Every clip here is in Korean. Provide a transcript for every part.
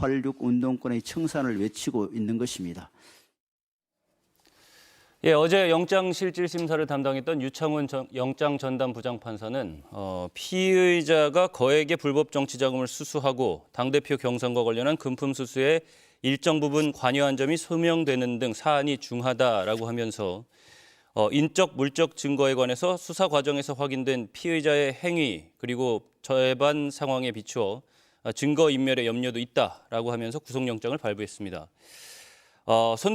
586 운동권의 청산을 외치고 있는 것입니다. 예, 어제 영장실질심사를 담당했던 유창훈 영장전담 부장판사는 피의자가 거액의 불법 정치자금을 수수하고 당대표 경선과 관련한 금품 수수에 일정 부분 관여한 점이 소명되는 등 사안이 중하다라고 하면서 인적, 물적 증거에 관해서 수사 과정에서 확인된 피의자의 행위 그리고 재반 상황에 비추어 증거인멸의 염려도 있다라고 하면서 구속영장을 발부했습니다. 손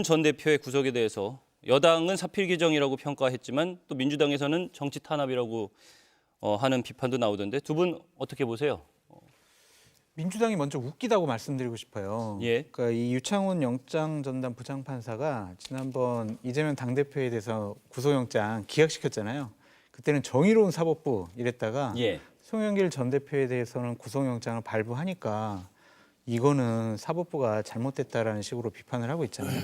전 대표의 구속에 대해서 여당은 사필 규정이라고 평가했지만 또 민주당에서는 정치 탄압이라고 하는 비판도 나오던데 두 분 어떻게 보세요? 민주당이 먼저 웃기다고 말씀드리고 싶어요. 예. 그러니까 이 유창훈 영장전담 부장판사가 지난번 이재명 당대표에 대해서 구속영장 기각시켰잖아요. 그때는 정의로운 사법부 이랬다가 예. 송영길 전 대표에 대해서는 구속영장을 발부하니까 이거는 사법부가 잘못됐다라는 식으로 비판을 하고 있잖아요.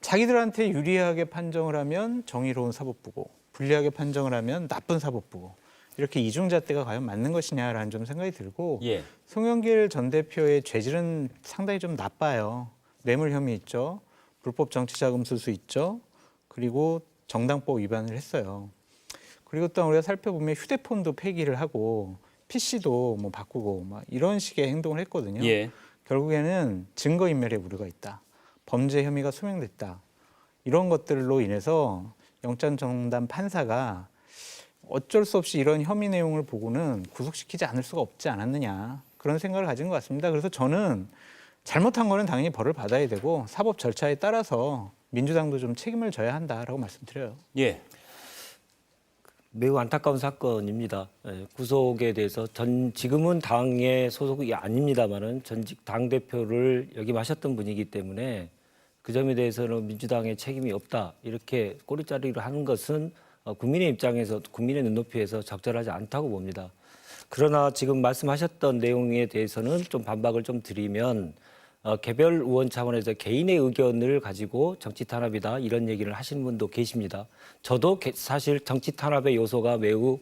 자기들한테 유리하게 판정을 하면 정의로운 사법부고 불리하게 판정을 하면 나쁜 사법부고 이렇게 이중잣대가 과연 맞는 것이냐라는 좀 생각이 들고 예. 송영길 전 대표의 죄질은 상당히 좀 나빠요. 뇌물 혐의 있죠. 불법 정치자금 수수 있죠. 그리고 정당법 위반을 했어요. 그리고 또 우리가 살펴보면 휴대폰도 폐기를 하고 PC도 뭐 바꾸고 막 이런 식의 행동을 했거든요. 예. 결국에는 증거인멸의 우려가 있다. 범죄 혐의가 소명됐다. 이런 것들로 인해서 영장전담 판사가 어쩔 수 없이 이런 혐의 내용을 보고는 구속시키지 않을 수가 없지 않았느냐. 그런 생각을 가진 것 같습니다. 그래서 저는 잘못한 거는 당연히 벌을 받아야 되고 사법 절차에 따라서 민주당도 좀 책임을 져야 한다라고 말씀드려요. 예. 매우 안타까운 사건입니다. 구속에 대해서 지금은 당의 소속이 아닙니다만은 전직 당 대표를 역임하셨던 분이기 때문에 그 점에 대해서는 민주당의 책임이 없다 이렇게 꼬리자리를 하는 것은 국민의 입장에서 국민의 눈높이에서 적절하지 않다고 봅니다. 그러나 지금 말씀하셨던 내용에 대해서는 좀 반박을 좀 드리면 개별 의원 차원에서 개인의 의견을 가지고 정치 탄압이다 이런 얘기를 하시는 분도 계십니다. 저도 사실 정치 탄압의 요소가 매우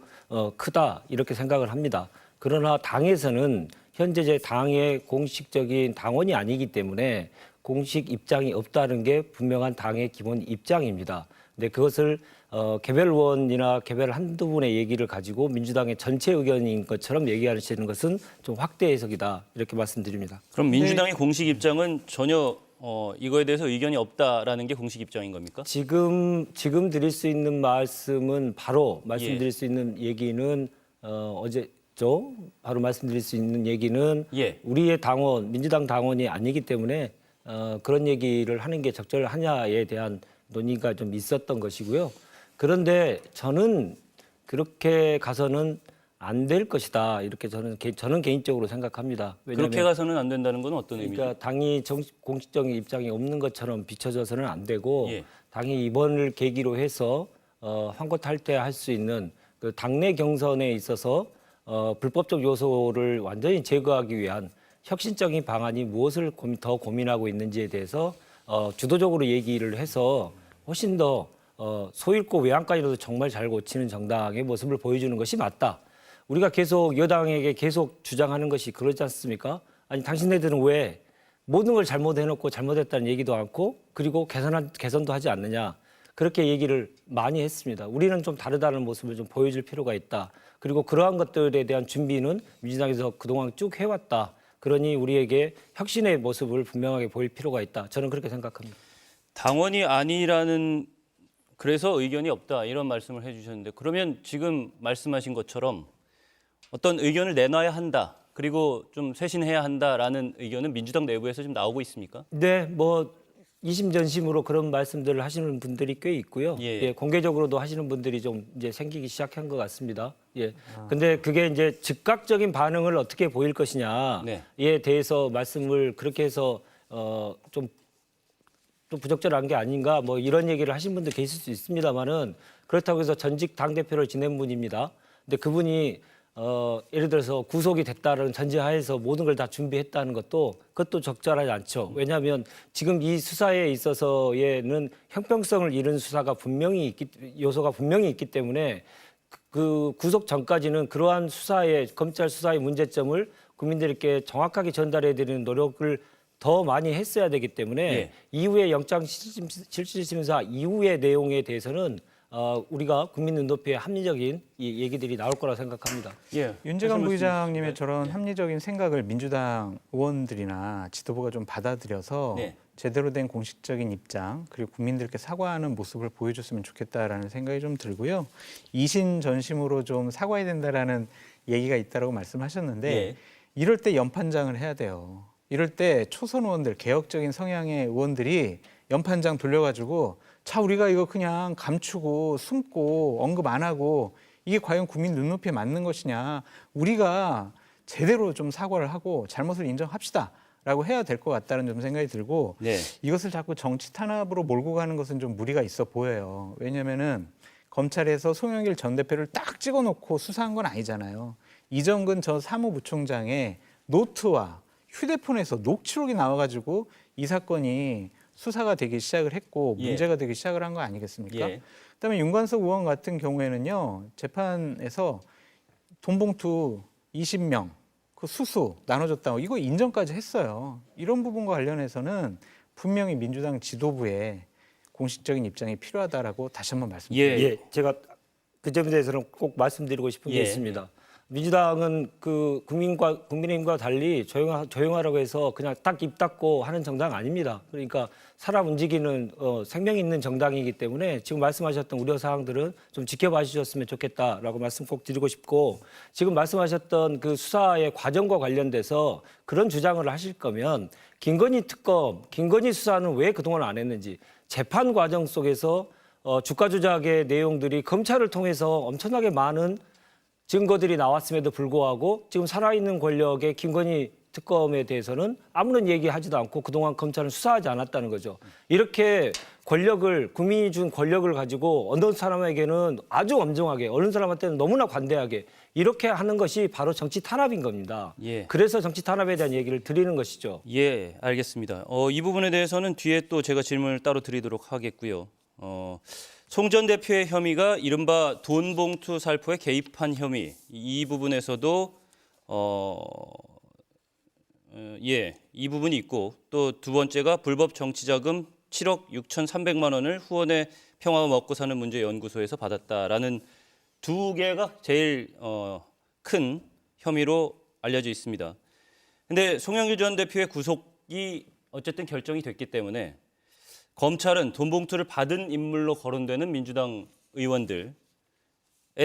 크다 이렇게 생각을 합니다. 그러나 당에서는 현재 제 당의 공식적인 당원이 아니기 때문에 공식 입장이 없다는 게 분명한 당의 기본 입장입니다. 근데 그것을 개별 의원이나 개별 한두 분의 얘기를 가지고 민주당의 전체 의견인 것처럼 얘기하시는 것은 좀 확대 해석이다 이렇게 말씀드립니다. 그럼 민주당의 공식 입장은 전혀 이거에 대해서 의견이 없다라는 게 공식 입장인 겁니까? 지금 드릴 수 있는 말씀은 바로 말씀드릴 수 있는 얘기는 어제죠. 바로 말씀드릴 수 있는 얘기는 예. 우리의 당원 민주당 당원이 아니기 때문에 그런 얘기를 하는 게 적절하냐에 대한 논의가 좀 있었던 것이고요. 그런데 저는 그렇게 가서는 안 될 것이다 이렇게 저는 개인적으로 생각합니다. 왜냐하면 그렇게 가서는 안 된다는 건 어떤 의미죠? 그러니까 당이 공식적인 입장이 없는 것처럼 비춰져서는 안 되고 예. 당이 이번을 계기로 해서 환고탈퇴할 수 있는 그 당내 경선에 있어서 불법적 요소를 완전히 제거하기 위한 혁신적인 방안이 무엇을 더 고민하고 있는지에 대해서 주도적으로 얘기를 해서 훨씬 더 소잃고 외양간이라도 정말 잘 고치는 정당의 모습을 보여주는 것이 맞다. 우리가 계속 여당에게 계속 주장하는 것이 그렇지 않습니까? 아니 당신네들은 왜 모든 걸 잘못해놓고 잘못했다는 얘기도 않고 그리고 개선도 하지 않느냐. 그렇게 얘기를 많이 했습니다. 우리는 좀 다르다는 모습을 좀 보여줄 필요가 있다. 그리고 그러한 것들에 대한 준비는 민주당에서 그동안 쭉 해왔다. 그러니 우리에게 혁신의 모습을 분명하게 보일 필요가 있다. 저는 그렇게 생각합니다. 당원이 아니라는 그래서 의견이 없다 이런 말씀을 해주셨는데 그러면 지금 말씀하신 것처럼 어떤 의견을 내놔야 한다. 그리고 좀 쇄신해야 한다라는 의견은 민주당 내부에서 좀 나오고 있습니까? 네, 뭐 이심전심으로 그런 말씀들을 하시는 분들이 꽤 있고요. 예. 예, 공개적으로도 하시는 분들이 좀 이제 생기기 시작한 것 같습니다. 예. 근데 그게 이제 즉각적인 반응을 어떻게 보일 것이냐에 네. 대해서 말씀을 그렇게 해서 좀 부적절한 게 아닌가 뭐 이런 얘기를 하신 분도 계실 수 있습니다만은 그렇다고 해서 전직 당대표를 지낸 분입니다. 근데 그분이 예를 들어서 구속이 됐다는 전제하에서 모든 걸 다 준비했다는 그것도 적절하지 않죠. 왜냐하면 지금 이 수사에 있어서에는 형평성을 잃은 수사가 요소가 분명히 있기 때문에 그 구속 전까지는 그러한 검찰 수사의 문제점을 국민들께 정확하게 전달해 드리는 노력을 더 많이 했어야 되기 때문에 예. 이후에 영장실질심사 이후의 내용에 대해서는 우리가 국민 눈높이에 합리적인 이 얘기들이 나올 거라 생각합니다. 예. 윤재관 하실 부의장님의 말씀. 저런 네. 합리적인 생각을 민주당 의원들이나 지도부가 좀 받아들여서 네. 제대로 된 공식적인 입장 그리고 국민들께 사과하는 모습을 보여줬으면 좋겠다라는 생각이 좀 들고요. 이신전심으로 좀 사과해야 된다라는 얘기가 있다라고 말씀하셨는데 예. 이럴 때 연판장을 해야 돼요. 이럴 때 초선 의원들, 개혁적인 성향의 의원들이 연판장 돌려가지고 자 우리가 이거 그냥 감추고 숨고 언급 안 하고 이게 과연 국민 눈높이에 맞는 것이냐. 우리가 제대로 좀 사과를 하고 잘못을 인정합시다라고 해야 될 것 같다는 좀 생각이 들고 네. 이것을 자꾸 정치 탄압으로 몰고 가는 것은 좀 무리가 있어 보여요. 왜냐하면은 검찰에서 송영길 전 대표를 딱 찍어놓고 수사한 건 아니잖아요. 이정근 전 사무부총장의 노트와 휴대폰에서 녹취록이 나와가지고 이 사건이 수사가 되기 시작을 했고 예. 문제가 되기 시작을 한 거 아니겠습니까? 예. 그다음에 윤관석 의원 같은 경우에는요. 재판에서 돈봉투 20명 그 수수 나눠줬다고 이거 인정까지 했어요. 이런 부분과 관련해서는 분명히 민주당 지도부에 공식적인 입장이 필요하다라고 다시 한번 말씀드립니다. 예. 예, 제가 그 점에 대해서는 꼭 말씀드리고 싶은 게 예. 있습니다. 민주당은 그 국민의힘과 달리 조용하라고 해서 그냥 딱 입 닫고 하는 정당 아닙니다. 그러니까 사람 움직이는 생명 있는 정당이기 때문에 지금 말씀하셨던 우려 사항들은 좀 지켜봐 주셨으면 좋겠다라고 말씀 꼭 드리고 싶고 지금 말씀하셨던 그 수사의 과정과 관련돼서 그런 주장을 하실 거면 김건희 특검, 김건희 수사는 왜 그동안 안 했는지 재판 과정 속에서 주가 조작의 내용들이 검찰을 통해서 엄청나게 많은 증거들이 나왔음에도 불구하고 지금 살아있는 권력의 김건희 특검에 대해서는 아무런 얘기하지도 않고 그동안 검찰은 수사하지 않았다는 거죠. 이렇게 권력을 국민이 준 권력을 가지고 어떤 사람에게는 아주 엄정하게 어느 사람한테는 너무나 관대하게 이렇게 하는 것이 바로 정치 탄압인 겁니다. 예. 그래서 정치 탄압에 대한 얘기를 드리는 것이죠. 예, 알겠습니다. 이 부분에 대해서는 뒤에 또 제가 질문을 따로 드리도록 하겠고요. 송 전 대표의 혐의가 이른바 돈봉투 살포에 개입한 혐의 이 부분에서도 이 부분이 있고 또 두 번째가 불법 정치자금 7억 6,300만 원을 후원의 평화와 먹고 사는 문제 연구소에서 받았다라는 두 개가 제일 큰 혐의로 알려져 있습니다. 근데 송영길 전 대표의 구속이 어쨌든 결정이 됐기 때문에 검찰은 돈봉투를 받은 인물로 거론되는 민주당 의원들에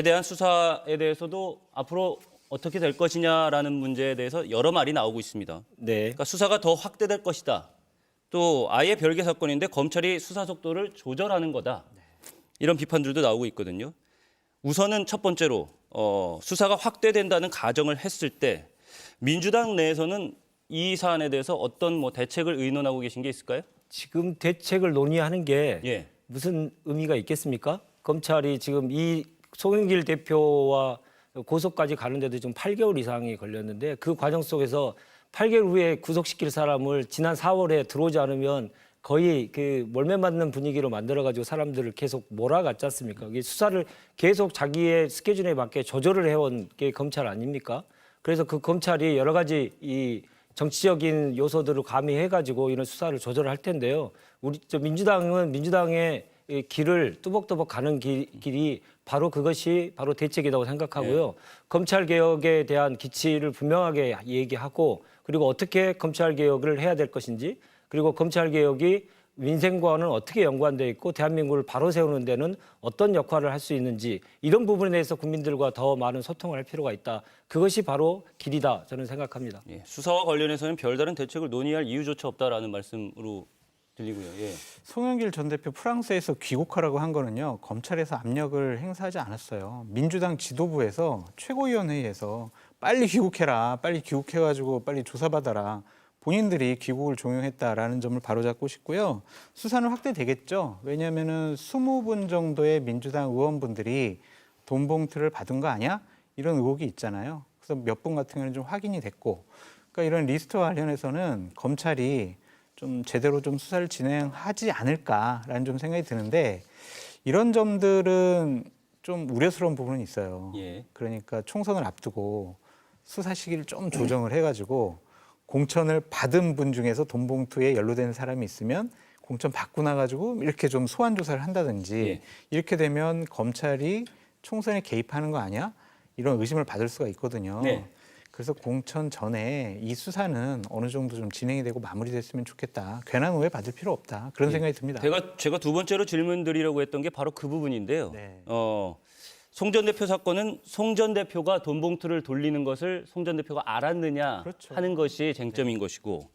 대한 수사에 대해서도 앞으로 어떻게 될 것이냐라는 문제에 대해서 여러 말이 나오고 있습니다. 네. 그러니까 수사가 더 확대될 것이다. 또 아예 별개 사건인데 검찰이 수사 속도를 조절하는 거다. 이런 비판들도 나오고 있거든요. 우선은 첫 번째로 수사가 확대된다는 가정을 했을 때 민주당 내에서는 이 사안에 대해서 어떤 대책을 의논하고 계신 게 있을까요? 지금 대책을 논의하는 게 예. 무슨 의미가 있겠습니까? 검찰이 지금 이 송영길 대표와 고소까지 가는데도 지금 8개월 이상이 걸렸는데 그 과정 속에서 8개월 후에 구속시킬 사람을 지난 4월에 들어오지 않으면 거의 그 몰매 맞는 분위기로 만들어가지고 사람들을 계속 몰아갔지 않습니까? 이 수사를 계속 자기의 스케줄에 맞게 조절을 해온 게 검찰 아닙니까? 그래서 그 검찰이 여러 가지 이 정치적인 요소들을 가미해가지고 이런 수사를 조절할 텐데요. 우리 민주당은 민주당의 이 길을 뚜벅뚜벅 가는 길이 바로 그것이 바로 대책이라고 생각하고요. 검찰 개혁에 대한 기치를 분명하게 얘기하고 그리고 어떻게 검찰 개혁을 해야 될 것인지 그리고 검찰 개혁이 민생과는 어떻게 연관돼 있고 대한민국을 바로 세우는 데는 어떤 역할을 할 수 있는지 이런 부분에 대해서 국민들과 더 많은 소통을 할 필요가 있다. 그것이 바로 길이다 저는 생각합니다. 예, 수사와 관련해서는 별다른 대책을 논의할 이유조차 없다라는 말씀으로 들리고요. 예. 송영길 전 대표 프랑스에서 귀국하라고 한 거는요. 검찰에서 압력을 행사하지 않았어요. 민주당 지도부에서 최고위원회의에서 빨리 귀국해라. 빨리 귀국해가지고 빨리 조사받아라. 본인들이 귀국을 종용했다라는 점을 바로잡고 싶고요. 수사는 확대되겠죠. 왜냐하면은 20분 정도의 민주당 의원분들이 돈 봉투를 받은 거 아니야? 이런 의혹이 있잖아요. 그래서 몇 분 같은 경우는 좀 확인이 됐고, 그러니까 이런 리스트와 관련해서는 검찰이 좀 제대로 좀 수사를 진행하지 않을까라는 좀 생각이 드는데 이런 점들은 좀 우려스러운 부분은 있어요. 예. 그러니까 총선을 앞두고 수사 시기를 좀 조정을 해가지고 공천을 받은 분 중에서 돈 봉투에 연루된 사람이 있으면 공천 받고 나가지고 이렇게 좀 소환 조사를 한다든지 예. 이렇게 되면 검찰이 총선에 개입하는 거 아니야? 이런 의심을 받을 수가 있거든요. 네. 그래서 공천 전에 이 수사는 어느 정도 좀 진행이 되고 마무리됐으면 좋겠다. 괜한 오해 받을 필요 없다. 그런 생각이 듭니다. 제가 두 번째로 질문드리려고 했던 게 바로 그 부분인데요. 네. 송 전 대표 사건은 송 전 대표가 돈 봉투를 돌리는 것을 송 전 대표가 알았느냐 그렇죠. 하는 것이 쟁점인 것이고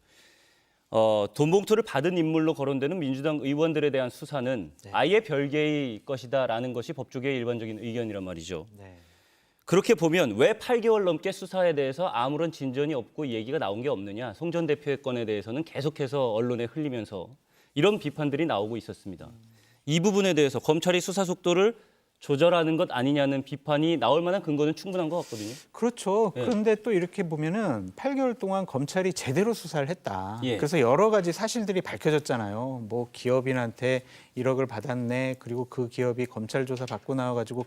돈 봉투를 받은 인물로 거론되는 민주당 의원들에 대한 수사는 아예 별개의 것이다라는 것이 법조계의 일반적인 의견이란 말이죠. 네. 그렇게 보면 왜 8개월 넘게 수사에 대해서 아무런 진전이 없고 얘기가 나온 게 없느냐. 송 전 대표의 건에 대해서는 계속해서 언론에 흘리면서 이런 비판들이 나오고 있었습니다. 이 부분에 대해서 검찰이 수사 속도를 조절하는 것 아니냐는 비판이 나올 만한 근거는 충분한 것 같거든요. 그렇죠. 예. 그런데 또 이렇게 보면은 8개월 동안 검찰이 제대로 수사를 했다. 예. 그래서 여러 가지 사실들이 밝혀졌잖아요. 뭐 기업인한테 1억을 받았네. 그리고 그 기업이 검찰 조사 받고 나와가지고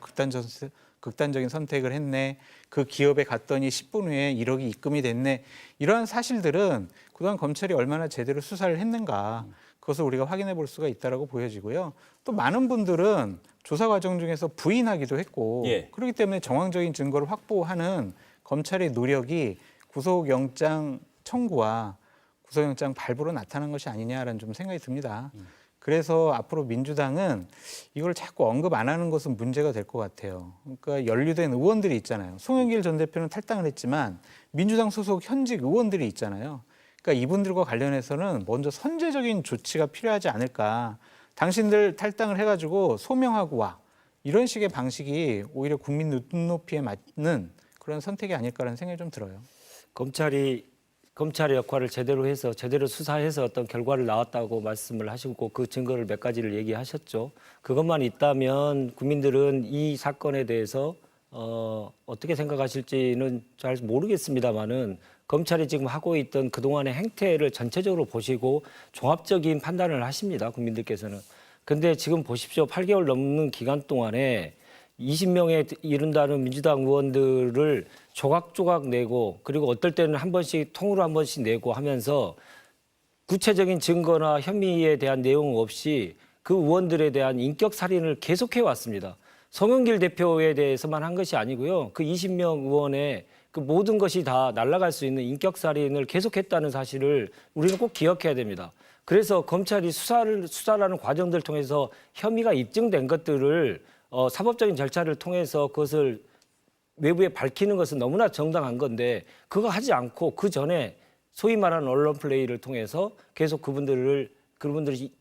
극단적인 선택을 했네. 그 기업에 갔더니 10분 후에 1억이 입금이 됐네. 이러한 사실들은 그동안 검찰이 얼마나 제대로 수사를 했는가. 그것을 우리가 확인해 볼 수가 있다라고 보여지고요. 또 많은 분들은 조사 과정 중에서 부인하기도 했고 예. 그렇기 때문에 정황적인 증거를 확보하는 검찰의 노력이 구속영장 청구와 구속영장 발부로 나타난 것이 아니냐라는 좀 생각이 듭니다. 그래서 앞으로 민주당은 이걸 자꾸 언급 안 하는 것은 문제가 될 것 같아요. 그러니까 연루된 의원들이 있잖아요. 송영길 전 대표는 탈당을 했지만 민주당 소속 현직 의원들이 있잖아요. 그러니까 이분들과 관련해서는 먼저 선제적인 조치가 필요하지 않을까. 당신들 탈당을 해가지고 소명하고 와. 이런 식의 방식이 오히려 국민 눈높이에 맞는 그런 선택이 아닐까라는 생각이 좀 들어요. 검찰의 역할을 제대로 해서 제대로 수사해서 어떤 결과를 나왔다고 말씀을 하시고 그 증거를 몇 가지를 얘기하셨죠. 그것만 있다면 국민들은 이 사건에 대해서 어떻게 생각하실지는 잘 모르겠습니다만은 검찰이 지금 하고 있던 그동안의 행태를 전체적으로 보시고 종합적인 판단을 하십니다. 국민들께서는. 근데 지금 보십시오. 8개월 넘는 기간 동안에 20명에 이른다는 민주당 의원들을 조각조각 내고 그리고 어떨 때는 한 번씩 통으로 한 번씩 내고 하면서 구체적인 증거나 혐의에 대한 내용 없이 그 의원들에 대한 인격 살인을 계속해 왔습니다. 송영길 대표에 대해서만 한 것이 아니고요. 그 20명 의원의 그 모든 것이 다 날아갈 수 있는 인격 살인을 계속했다는 사실을 우리는 꼭 기억해야 됩니다. 그래서 검찰이 수사라는 과정들을 통해서 혐의가 입증된 것들을 사법적인 절차를 통해서 그것을 외부에 밝히는 것은 너무나 정당한 건데 그거 하지 않고 그 전에 소위 말하는 언론 플레이를 통해서 계속 그분들이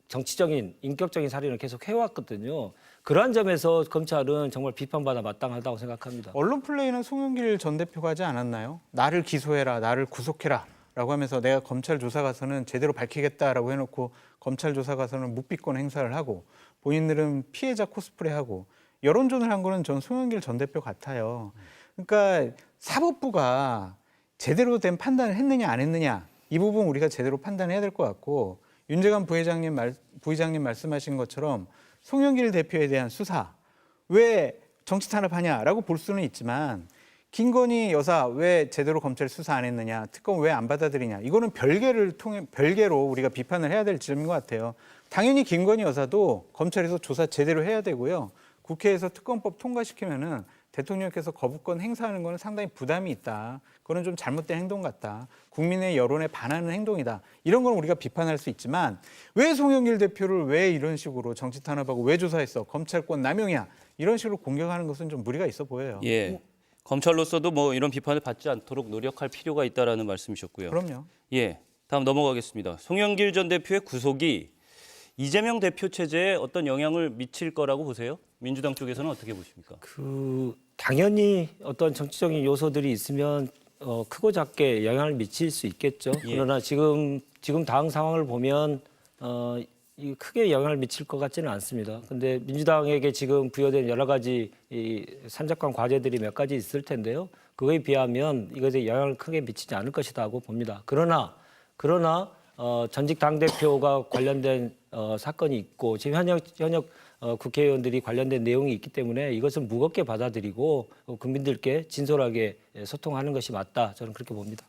정치적인 인격적인 살인을 계속 해왔거든요. 그러한 점에서 검찰은 정말 비판받아 마땅하다고 생각합니다. 언론 플레이는 송영길 전 대표가 하지 않았나요? 나를 기소해라, 나를 구속해라 라고 하면서 내가 검찰 조사 가서는 제대로 밝히겠다라고 해놓고 검찰 조사 가서는 묵비권 행사를 하고 본인들은 피해자 코스프레하고 여론전을 한 거는 전 송영길 전 대표 같아요. 그러니까 사법부가 제대로 된 판단을 했느냐 안 했느냐 이 부분 우리가 제대로 판단해야 될 것 같고 윤재관 부회장님 말씀하신 것처럼 송영길 대표에 대한 수사 왜 정치 탄압하냐라고 볼 수는 있지만 김건희 여사 왜 제대로 검찰 수사 안 했느냐 특검 왜 안 받아들이냐 이거는 별개로 우리가 비판을 해야 될 점인 것 같아요. 당연히 김건희 여사도 검찰에서 조사 제대로 해야 되고요. 국회에서 특검법 통과시키면은 대통령께서 거부권 행사하는 것은 상당히 부담이 있다. 그거는 좀 잘못된 행동 같다. 국민의 여론에 반하는 행동이다. 이런 건 우리가 비판할 수 있지만 왜 송영길 대표를 왜 이런 식으로 정치 탄압하고 왜 조사했어? 검찰권 남용이야. 이런 식으로 공격하는 것은 좀 무리가 있어 보여요. 예. 검찰로서도 뭐 이런 비판을 받지 않도록 노력할 필요가 있다라는 말씀이셨고요. 그럼요. 예. 다음 넘어가겠습니다. 송영길 전 대표의 구속이 이재명 대표 체제에 어떤 영향을 미칠 거라고 보세요? 민주당 쪽에서는 어떻게 보십니까? 당연히 어떤 정치적인 요소들이 있으면 크고 작게 영향을 미칠 수 있겠죠. 예. 그러나 지금 당 상황을 보면 이 크게 영향을 미칠 것 같지는 않습니다. 근데 민주당에게 지금 부여된 여러 가지 이 산적한 과제들이 몇 가지 있을 텐데요. 그거에 비하면 이것에 영향을 크게 미치지 않을 것이라고 봅니다. 그러나 전직 당 대표가 관련된 사건이 있고 지금 현역 국회의원들이 관련된 내용이 있기 때문에 이것은 무겁게 받아들이고 국민들께 진솔하게 소통하는 것이 맞다. 저는 그렇게 봅니다.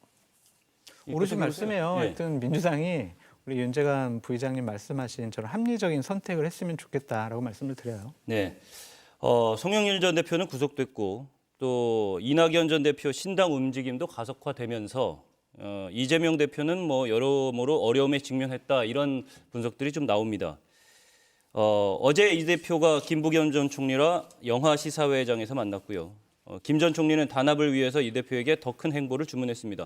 오르신 말씀이에요. 예. 하여튼 민주당이 우리 윤재관 부의장님 말씀하신 저런 합리적인 선택을 했으면 좋겠다라고 말씀을 드려요. 네. 송영길 전 대표는 구속됐고 또 이낙연 전 대표 신당 움직임도 가속화되면서 이재명 대표는 뭐 여러모로 어려움에 직면했다 이런 분석들이 좀 나옵니다. 어제 이 대표가 김부겸 전 총리와 영화 시사회장에서 만났고요. 김 전 총리는 단합을 위해서 이 대표에게 더 큰 행보를 주문했습니다.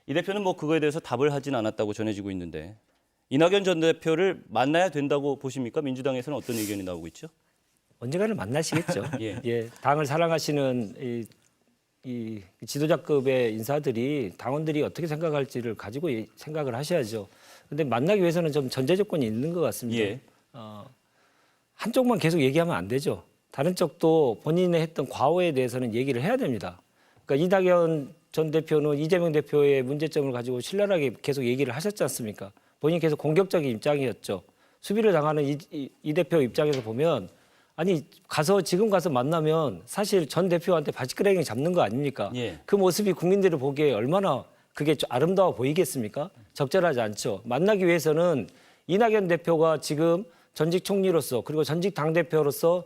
이 대표는 뭐 그거에 대해서 답을 하진 않았다고 전해지고 있는데 이낙연 전 대표를 만나야 된다고 보십니까? 민주당에서는 어떤 의견이 나오고 있죠? 언젠가는 만나시겠죠. 예. 예, 당을 사랑하시는 이 지도자급의 인사들이 당원들이 어떻게 생각할지를 가지고 생각을 하셔야죠. 근데 만나기 위해서는 좀 전제 조건이 있는 것 같습니다. 예. 한쪽만 계속 얘기하면 안 되죠. 다른 쪽도 본인이 했던 과오에 대해서는 얘기를 해야 됩니다. 그러니까 이낙연 전 대표는 이재명 대표의 문제점을 가지고 신랄하게 계속 얘기를 하셨지 않습니까? 본인이 계속 공격적인 입장이었죠. 수비를 당하는 이 대표 입장에서 보면 아니 지금 가서 만나면 사실 전 대표한테 바지끄레기 잡는 거 아닙니까? 예. 그 모습이 국민들이 보기에 얼마나 그게 좀 아름다워 보이겠습니까? 적절하지 않죠. 만나기 위해서는 이낙연 대표가 지금 전직 총리로서 그리고 전직 당대표로서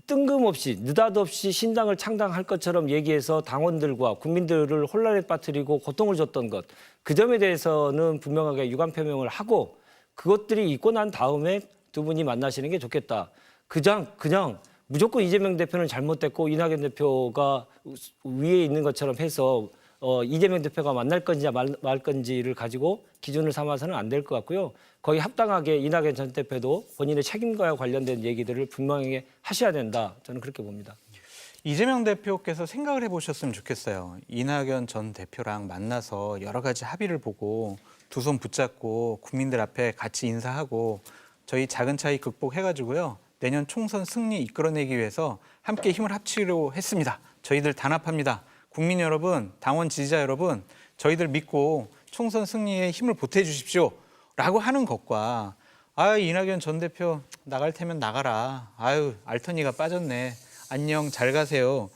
뜬금없이 느닷없이 신당을 창당할 것처럼 얘기해서 당원들과 국민들을 혼란에 빠뜨리고 고통을 줬던 것. 그 점에 대해서는 분명하게 유감 표명을 하고 그것들이 있고 난 다음에 두 분이 만나시는 게 좋겠다. 그냥 무조건 이재명 대표는 잘못됐고 이낙연 대표가 위에 있는 것처럼 해서 이재명 대표가 만날 건지 말 건지를 가지고 기준을 삼아서는 안 될 것 같고요. 거의 합당하게 이낙연 전 대표도 본인의 책임과 관련된 얘기들을 분명하게 하셔야 된다. 저는 그렇게 봅니다. 이재명 대표께서 생각을 해보셨으면 좋겠어요. 이낙연 전 대표랑 만나서 여러 가지 합의를 보고 두 손 붙잡고 국민들 앞에 같이 인사하고 저희 작은 차이 극복해가지고요. 내년 총선 승리 이끌어내기 위해서 함께 힘을 합치기로 했습니다. 저희들 단합합니다. 국민 여러분, 당원 지지자 여러분, 저희들 믿고 총선 승리에 힘을 보태주십시오. 라고 하는 것과 이낙연 전 대표 나갈 테면 나가라. 알턴이가 빠졌네. 안녕, 잘 가세요.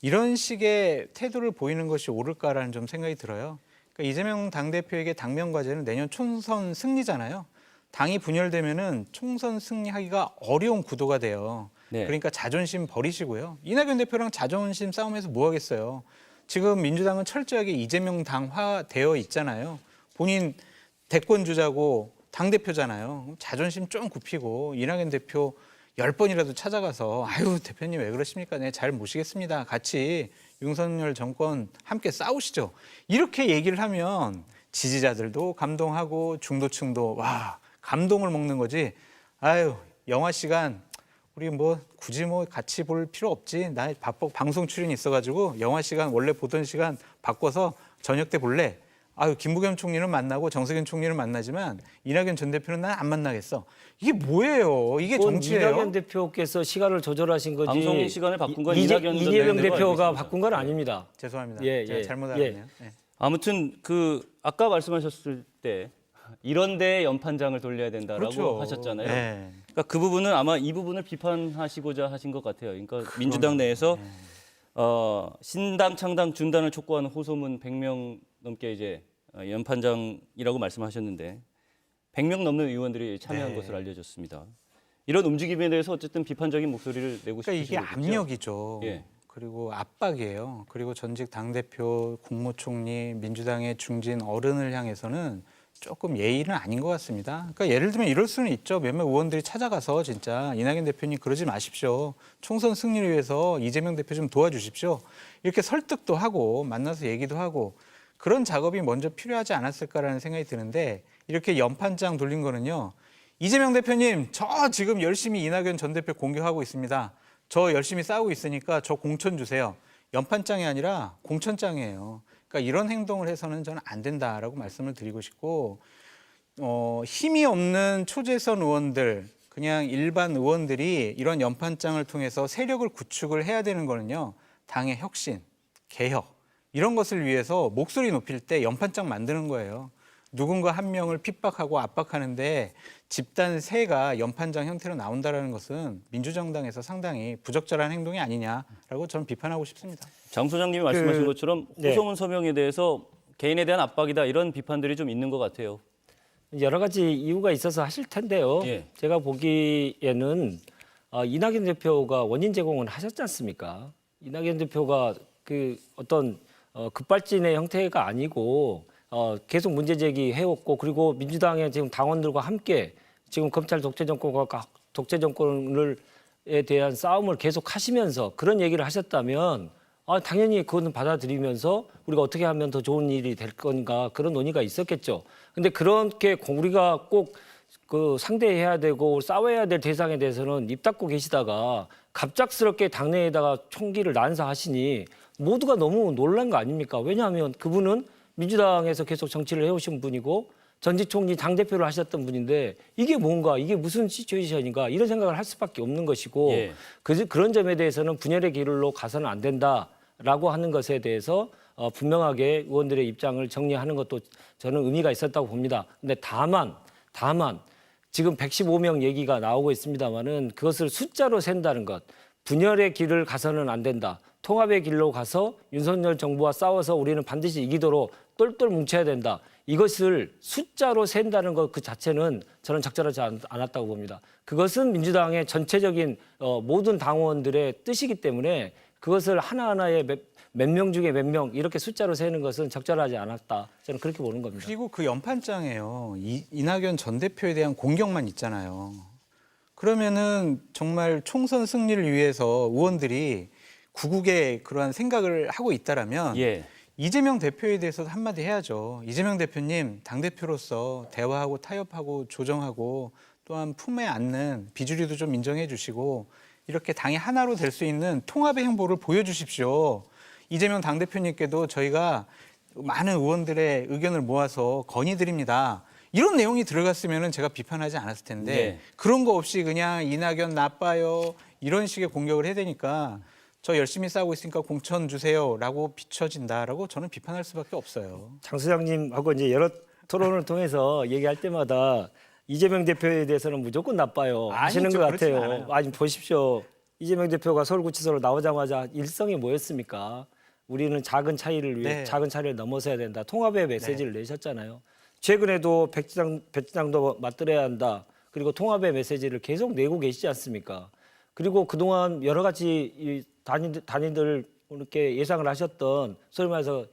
이런 식의 태도를 보이는 것이 옳을까라는 좀 생각이 들어요. 그러니까 이재명 당대표에게 당면 과제는 내년 총선 승리잖아요. 당이 분열되면은 총선 승리하기가 어려운 구도가 돼요. 네. 그러니까 자존심 버리시고요. 이낙연 대표랑 자존심 싸움에서 뭐 하겠어요. 지금 민주당은 철저하게 이재명 당화되어 있잖아요. 본인 대권 주자고 당대표잖아요. 자존심 좀 굽히고 이낙연 대표 10번이라도 찾아가서 대표님 왜 그러십니까? 네, 잘 모시겠습니다. 같이 윤석열 정권 함께 싸우시죠. 이렇게 얘기를 하면 지지자들도 감동하고 중도층도 감동을 먹는 거지. 영화 시간 우리 굳이 같이 볼 필요 없지. 나 방송 출연이 있어가지고 영화 시간 원래 보던 시간 바꿔서 저녁 때 볼래. 김부겸 총리는 만나고 정세균 총리는 만나지만 이낙연 전 대표는 난 안 만나겠어. 이게 뭐예요? 이게 정치예요? 이낙연 대표께서 시간을 조절하신 거지. 방송 시간을 바꾼 건 이낙연 전 이재명 대표가 대표가 알고 바꾼 건 아닙니다. 죄송합니다. 예, 제가 예. 잘못 예. 알았네요. 예. 아무튼 아까 말씀하셨을 때 이런 데 연판장을 돌려야 된다라고 그렇죠. 하셨잖아요. 네. 그러니까 그 부분은 아마 이 부분을 비판하시고자 하신 것 같아요. 그러니까 민주당 내에서 신당 창당 중단을 촉구하는 호소문 100명 넘게 이제 연판장이라고 말씀하셨는데 100명 넘는 의원들이 참여한 네. 것으로 알려졌습니다. 이런 움직임에 대해서 어쨌든 비판적인 목소리를 내고 그러니까 이게 싶으신 거겠죠? 압력이죠. 예. 그리고 압박이에요. 그리고 전직 당대표, 국무총리, 민주당의 중진 어른을 향해서는 조금 예의는 아닌 것 같습니다. 그러니까 예를 들면 이럴 수는 있죠. 몇몇 의원들이 찾아가서 진짜 이낙연 대표님 그러지 마십시오. 총선 승리를 위해서 이재명 대표 좀 도와주십시오. 이렇게 설득도 하고 만나서 얘기도 하고 그런 작업이 먼저 필요하지 않았을까라는 생각이 드는데 이렇게 연판장 돌린 거는요. 이재명 대표님 저 지금 열심히 이낙연 전 대표 공격하고 있습니다. 저 열심히 싸우고 있으니까 저 공천 주세요. 연판장이 아니라 공천장이에요. 그러니까 이런 행동을 해서는 저는 안 된다라고 말씀을 드리고 싶고 힘이 없는 초재선 의원들 그냥 일반 의원들이 이런 연판장을 통해서 세력을 구축을 해야 되는 거는요. 당의 혁신, 개혁 이런 것을 위해서 목소리 높일 때 연판장 만드는 거예요. 누군가 한 명을 핍박하고 압박하는데 집단 세가 연판장 형태로 나온다라는 것은 민주정당에서 상당히 부적절한 행동이 아니냐라고 저는 비판하고 싶습니다. 장 소장님이 말씀하신 것처럼 네. 호소문 서명에 대해서 개인에 대한 압박이다 이런 비판들이 좀 있는 것 같아요. 여러 가지 이유가 있어서 하실 텐데요. 예. 제가 보기에는 이낙연 대표가 원인 제공을 하셨지 않습니까? 이낙연 대표가 그 어떤 급발진의 형태가 아니고 계속 문제 제기해왔고 그리고 민주당의 지금 당원들과 함께 지금 검찰 독재 정권과 독재 정권에 대한 싸움을 계속 하시면서 그런 얘기를 하셨다면 당연히 그거는 받아들이면서 우리가 어떻게 하면 더 좋은 일이 될 건가 그런 논의가 있었겠죠. 근데 그렇게 우리가 꼭 그 상대해야 되고 싸워야 될 대상에 대해서는 입 닫고 계시다가 갑작스럽게 당내에다가 총기를 난사하시니 모두가 너무 놀란 거 아닙니까? 왜냐하면 그분은 민주당에서 계속 정치를 해오신 분이고 전직 총리 당대표를 하셨던 분인데 이게 뭔가 이게 무슨 시츄에이션인가 이런 생각을 할 수밖에 없는 것이고 예. 그런 점에 대해서는 분열의 길로 가서는 안 된다라고 하는 것에 대해서 분명하게 의원들의 입장을 정리하는 것도 저는 의미가 있었다고 봅니다. 근데 다만 지금 115명 얘기가 나오고 있습니다만은 그것을 숫자로 센다는 것, 분열의 길을 가서는 안 된다. 통합의 길로 가서 윤석열 정부와 싸워서 우리는 반드시 이기도록 똘똘 뭉쳐야 된다. 이것을 숫자로 센다는 것 그 자체는 저는 적절하지 않았다고 봅니다. 그것은 민주당의 전체적인 모든 당원들의 뜻이기 때문에 그것을 하나하나의 몇 명 중에 몇 명 이렇게 숫자로 세는 것은 적절하지 않았다. 저는 그렇게 보는 겁니다. 그리고 그 연판장에요. 이낙연 전 대표에 대한 공격만 있잖아요. 그러면은 정말 총선 승리를 위해서 의원들이 구국의 그러한 생각을 하고 있다라면 예. 이재명 대표에 대해서도 한마디 해야죠. 이재명 대표님 당대표로서 대화하고 타협하고 조정하고 또한 품에 안는 비주류도 좀 인정해 주시고 이렇게 당이 하나로 될 수 있는 통합의 행보를 보여주십시오. 이재명 당대표님께도 저희가 많은 의원들의 의견을 모아서 건의드립니다. 이런 내용이 들어갔으면 제가 비판하지 않았을 텐데 네. 그런 거 없이 그냥 이낙연 나빠요 이런 식의 공격을 해야 되니까 저 열심히 싸우고 있으니까 공천 주세요라고 비춰진다라고 저는 비판할 수밖에 없어요. 장 소장님하고 이제 여러 토론을 통해서 얘기할 때마다 이재명 대표에 대해서는 무조건 나빠요 하시는 아니죠, 것 그렇진 같아요. 않아요. 아니 보십시오. 이재명 대표가 서울구치소로 나오자마자 일성이 뭐였습니까? 우리는 작은 차이를 위해 네. 작은 차이를 넘어서야 된다. 통합의 메시지를 내셨잖아요. 최근에도 백지장도 맞들어야 한다. 그리고 통합의 메시지를 계속 내고 계시지 않습니까? 그리고 그동안 여러 가지 이 단위들 이렇게 예상을 하셨던 소위 말해서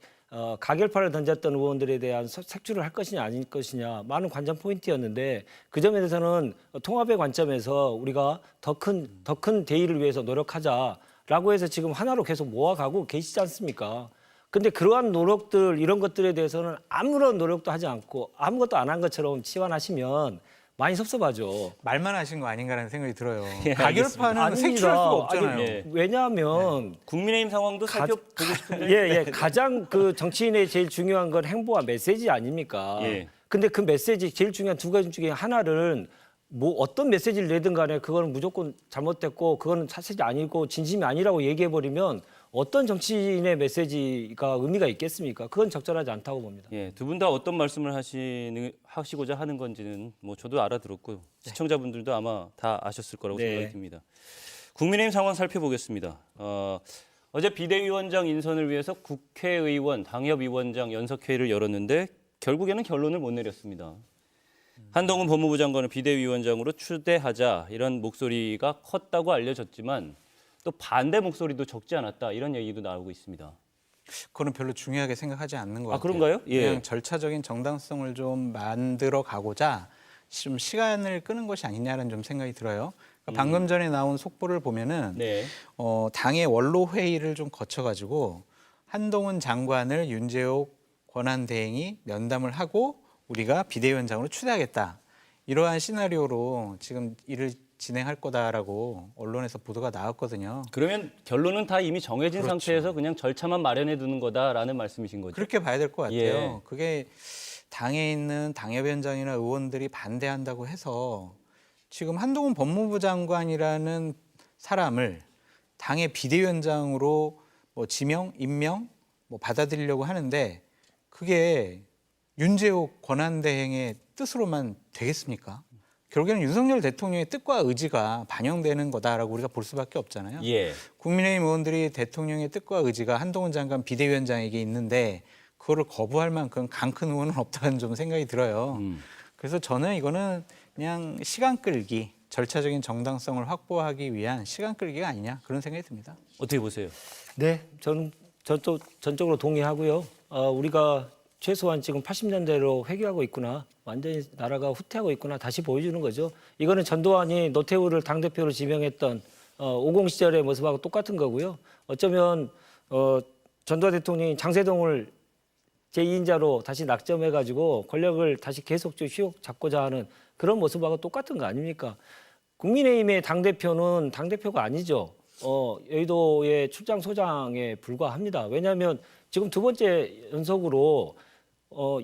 가결판을 던졌던 의원들에 대한 색출을 할 것이냐 아닐 것이냐 많은 관전 포인트였는데 그 점에 대해서는 통합의 관점에서 우리가 더 큰 대의를 위해서 노력하자라고 해서 지금 하나로 계속 모아가고 계시지 않습니까? 근데 그러한 노력들 이런 것들에 대해서는 아무런 노력도 하지 않고 아무것도 안 한 것처럼 치환하시면 많이 섭섭하죠. 말만 하신 거 아닌가라는 생각이 들어요. 예, 가결판은 아닙니다. 색출할 수가 없잖아요. 아니, 예. 왜냐하면 국민의힘 상황도 살펴보고 싶은데. 예, 가장 그 정치인의 제일 중요한 건 행보와 메시지 아닙니까? 예. 근데 그 메시지 제일 중요한 두 가지 중에 하나를 뭐 어떤 메시지를 내든 간에 그거는 무조건 잘못됐고 그거는 사실이 아니고 진심이 아니라고 얘기해 버리면 어떤 정치인의 메시지가 의미가 있겠습니까? 그건 적절하지 않다고 봅니다. 예, 두 분 다 어떤 말씀을 하시고자 하는 건지는 뭐 저도 알아들었고요. 시청자분들도 아마 다 아셨을 거라고 네. 생각이 듭니다. 국민의힘 상황 살펴보겠습니다. 어제 비대위원장 인선을 위해서 국회의원, 당협위원장 연석회의를 열었는데 결국에는 결론을 못 내렸습니다. 한동훈 법무부 장관을 비대위원장으로 추대하자 이런 목소리가 컸다고 알려졌지만 또 반대 목소리도 적지 않았다 이런 얘기도 나오고 있습니다. 그거는 별로 중요하게 생각하지 않는 것 아, 같아요. 그런가요? 예. 그냥 절차적인 정당성을 좀 만들어 가고자 좀 시간을 끄는 것이 아니냐는 좀 생각이 들어요. 그러니까 방금 전에 나온 속보를 보면은 네. 당의 원로 회의를 좀 거쳐가지고 한동훈 장관을 윤재옥 권한대행이 면담을 하고 우리가 비대위원장으로 추대하겠다. 이러한 시나리오로 지금 일을 진행할 거다라고 언론에서 보도가 나왔거든요. 그러면 결론은 다 이미 정해진 그렇죠. 상태에서 그냥 절차만 마련해 두는 거다라는 말씀이신 거죠? 그렇게 봐야 될 것 같아요. 예. 그게 당에 있는 당협위원장이나 의원들이 반대한다고 해서 지금 한동훈 법무부 장관이라는 사람을 당의 비대위원장으로 뭐 지명, 임명 뭐 받아들이려고 하는데 그게 윤재욱 권한대행의 뜻으로만 되겠습니까? 결국에는 윤석열 대통령의 뜻과 의지가 반영되는 거다라고 우리가 볼 수밖에 없잖아요. 예. 국민의힘 의원들이 대통령의 뜻과 의지가 한동훈 장관 비대위원장에게 있는데 그거를 거부할 만큼 강 큰 의원은 없다는 좀 생각이 들어요. 그래서 저는 이거는 그냥 시간 끌기, 절차적인 정당성을 확보하기 위한 시간 끌기가 아니냐 그런 생각이 듭니다. 어떻게 보세요? 네, 저는 전적으로 동의하고요. 우리가 최소한 지금 80년대로 회귀하고 있구나. 완전히 나라가 후퇴하고 있구나. 다시 보여주는 거죠. 이거는 전두환이 노태우를 당대표로 지명했던 50 시절의 모습하고 똑같은 거고요. 어쩌면 전두환 대통령이 장세동을 제2인자로 다시 낙점해가지고 권력을 다시 계속 휘어잡고자 하는 그런 모습하고 똑같은 거 아닙니까? 국민의힘의 당대표는 당대표가 아니죠. 여의도의 출장소장에 불과합니다. 왜냐하면 지금 두 번째 연속으로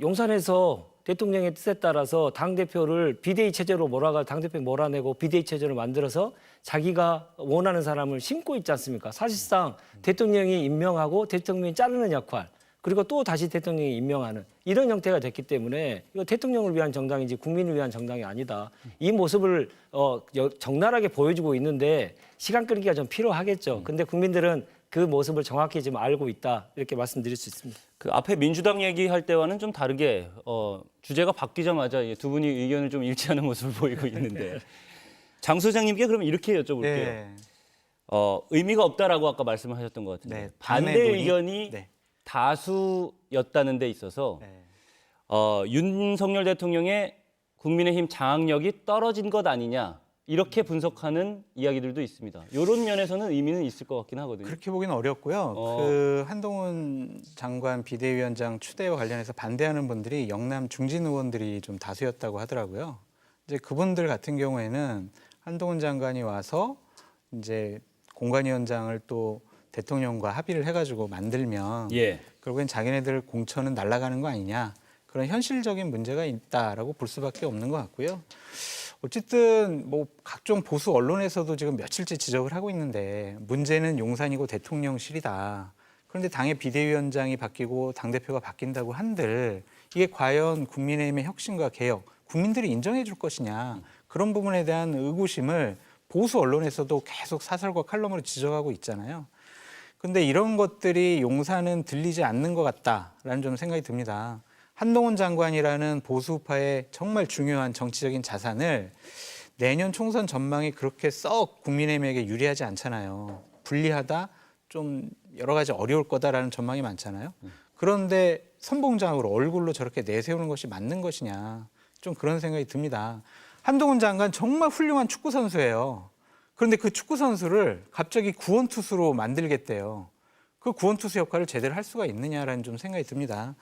용산에서 대통령의 뜻에 따라서 당대표를 비대위 체제로 몰아가 당대표 몰아내고 비대위 체제로 만들어서 자기가 원하는 사람을 심고 있지 않습니까? 사실상 대통령이 임명하고 대통령이 자르는 역할 그리고 또 다시 대통령이 임명하는 이런 형태가 됐기 때문에 이거 대통령을 위한 정당이지 국민을 위한 정당이 아니다. 이 모습을 적나라하게 보여주고 있는데 시간 끌기가 좀 필요하겠죠. 근데 국민들은 그 모습을 정확히 지금 알고 있다. 이렇게 말씀드릴 수 있습니다. 그 앞에 민주당 얘기할 때와는 좀 다르게 주제가 바뀌자마자 두 분이 의견을 좀 일치하는 모습을 보이고 있는데 장 소장님께 그러면 이렇게 여쭤볼게요. 네. 의미가 없다라고 아까 말씀하셨던 것 같은데 네, 반대 당내 논의? 의견이 네. 다수였다는 데 있어서 네. 윤석열 대통령의 국민의힘 장악력이 떨어진 것 아니냐 이렇게 분석하는 이야기들도 있습니다. 이런 면에서는 의미는 있을 것 같긴 하거든요. 그렇게 보기는 어렵고요. 그 한동훈 장관 비대위원장 추대와 관련해서 반대하는 분들이 영남 중진 의원들이 좀 다수였다고 하더라고요. 이제 그분들 같은 경우에는 한동훈 장관이 와서 이제 공관위원장을 또 대통령과 합의를 해가지고 만들면 예. 결국엔 자기네들 공천은 날아가는 거 아니냐 그런 현실적인 문제가 있다라고 볼 수밖에 없는 것 같고요. 어쨌든 뭐 각종 보수 언론에서도 지금 며칠째 지적을 하고 있는데 문제는 용산이고 대통령실이다. 그런데 당의 비대위원장이 바뀌고 당대표가 바뀐다고 한들 이게 과연 국민의힘의 혁신과 개혁, 국민들이 인정해 줄 것이냐 그런 부분에 대한 의구심을 보수 언론에서도 계속 사설과 칼럼으로 지적하고 있잖아요. 근데 이런 것들이 용산은 들리지 않는 것 같다라는 좀 생각이 듭니다. 한동훈 장관이라는 보수파의 정말 중요한 정치적인 자산을 내년 총선 전망이 그렇게 썩 국민의힘에게 유리하지 않잖아요. 불리하다, 좀 여러 가지 어려울 거다라는 전망이 많잖아요. 그런데 선봉장으로 얼굴로 저렇게 내세우는 것이 맞는 것이냐, 좀 그런 생각이 듭니다. 한동훈 장관 정말 훌륭한 축구 선수예요. 그런데 그 축구 선수를 갑자기 구원투수로 만들겠대요. 그 구원투수 역할을 제대로 할 수가 있느냐라는 좀 생각이 듭니다.